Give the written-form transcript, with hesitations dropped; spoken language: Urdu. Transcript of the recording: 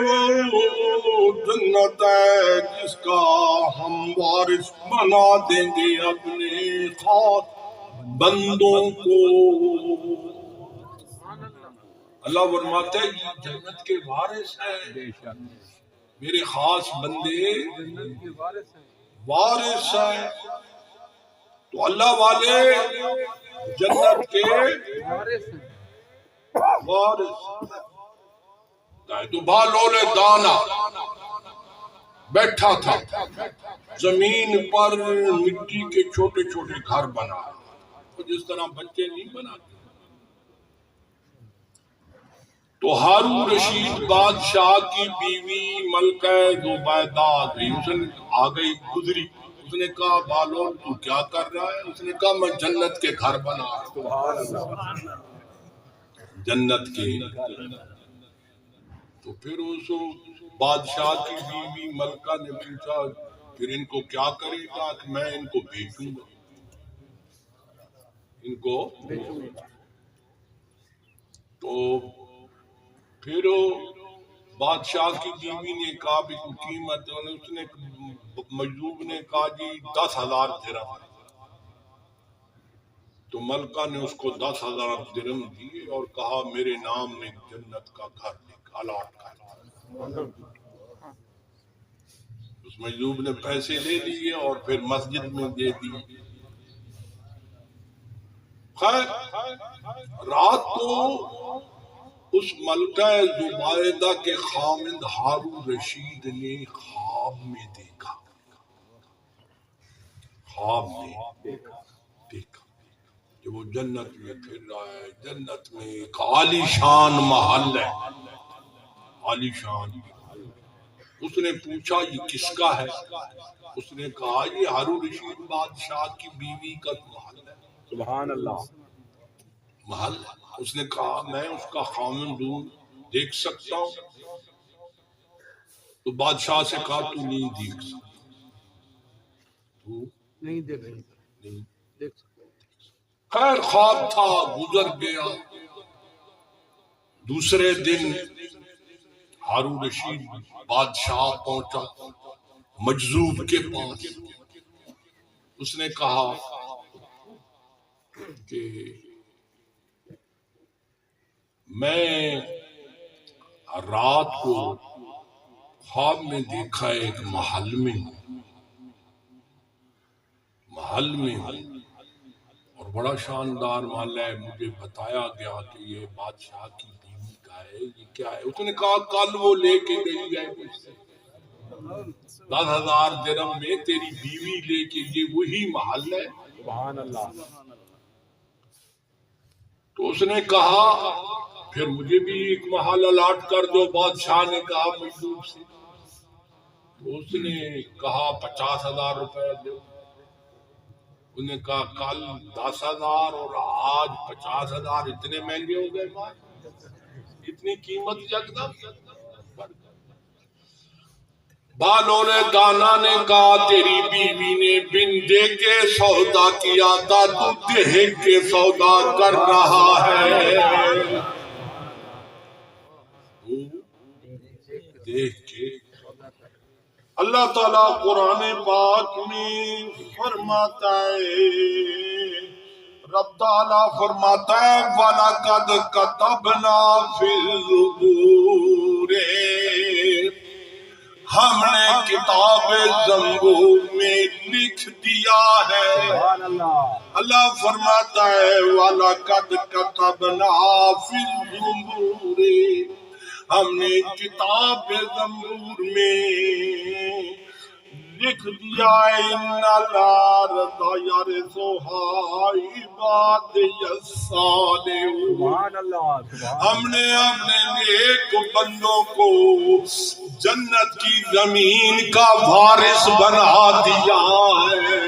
وہ جنت ہے جس کا ہم وارث بنا دیں گے اپنے خاص بندوں کو۔ اللہ فرماتے ہیں یہ جنت کے وارث ہیں، میرے خاص بندے وارث ہیں۔ تو اللہ والے جنت کے وارث۔ تو بالول دانا بیٹھا تھا زمین پر، مٹی کے چھوٹے چھوٹے گھر بنا، جس طرح بچے نہیں بناتے۔ تو ہارون رشید بادشاہ کی بیوی ملکہ زبیدہ گئی، اس نے آ گئی گزری، اس نے کہا بالول تو کیا کر رہا ہے؟ اس نے کہا میں جنت کے گھر بنا رہا ہوں، جنت کے۔ تو پھر اس بادشاہ کی بیوی ملکہ نے پوچھا پھر ان کو کیا کرے گا؟ کہ میں ان کو بیچوں گا، ان کو۔ تو پھر بادشاہ کی بیوی نے کہا بھی کوئی قیمت، اس نے مجذوب نے کہا جی 10,000 درہم۔ تو ملکہ نے اس کو 10,000 درہم دیے اور کہا میرے نام میں جنت کا گھر الاٹ کر۔ اس مجذوب نے پیسے لے لیے اور پھر مسجد میں دے دیے۔ خیر رات کو اس ملکہ زبیدہ کے خاوند ہارون رشید نے خواب میں دیکھا، خواب میں دیکھا کہ وہ جنت میں پھر رہا ہے۔ جنت میں ایک عالی شان محل ہے، عالی شان۔ اس نے پوچھا یہ کس کا ہے؟ اس نے کہا یہ ہارون رشید بادشاہ کی بیوی کا محل ہے۔ سبحان اللہ، محل ہے۔ اس نے کہا میں اس کا خاوند ہوں، دیکھ سکتا ہوں؟ تو بادشاہ سے کہا تو نہیں دیکھ سکتا، تو نہیں دیکھ سکتا۔ خیر خواب تھا، گزر گیا۔ دوسرے دن ہارون رشید بادشاہ پہنچا مجذوب کے پاس۔ اس نے کہا کہ میں رات کو خواب میں دیکھا ایک محل میں اور بڑا شاندار محل ہے، مجھے بتایا گیا کہ یہ بادشاہ کی بیوی کا ہے، یہ کیا ہے؟ اس نے کہا کل وہ لے کے گئی ہے مجھ سے 10,000 درہم میں تیری بیوی لے کے، یہ وہی محل ہے۔ سبحان اللہ۔ تو اس نے کہا پھر مجھے بھی ایک محل الاٹ کر دو۔ بادشاہ نے کہا مجذوب سے، تو اس نے کہا 50,000 روپے دو۔ انہوں نے کہا کل 10,000 اور آج 50,000، اتنے مہنگے ہو گئے، اتنی قیمت یکدم۔ بالول دانا نے کہا تیری بیوی نے بن دے کے سودا کیا تھا، تو دے کے سودا کر رہا ہے۔ دیکھ کے اللہ تعالیٰ قرآن پاک میں فرماتا ہے، رب تعالیٰ فرماتا ہے وَلَقَدْ كَتَبْنَا فِي الزُّبُورِ، ہم نے کتاب زبور میں لکھ دیا ہے۔ اللہ فرماتا ہے وَلَقَدْ كَتَبْنَا فِي الزُّبُورِ، ہم نے کتاب زبور میں لکھ دیا ہے اِنَّ الْأَرْضَ يَرِثُهَا عِبَادِيَ الصَّالِحُونَ، ہم نے اپنے نیک بندوں کو جنت کی زمین کا وارث بنا دیا ہے۔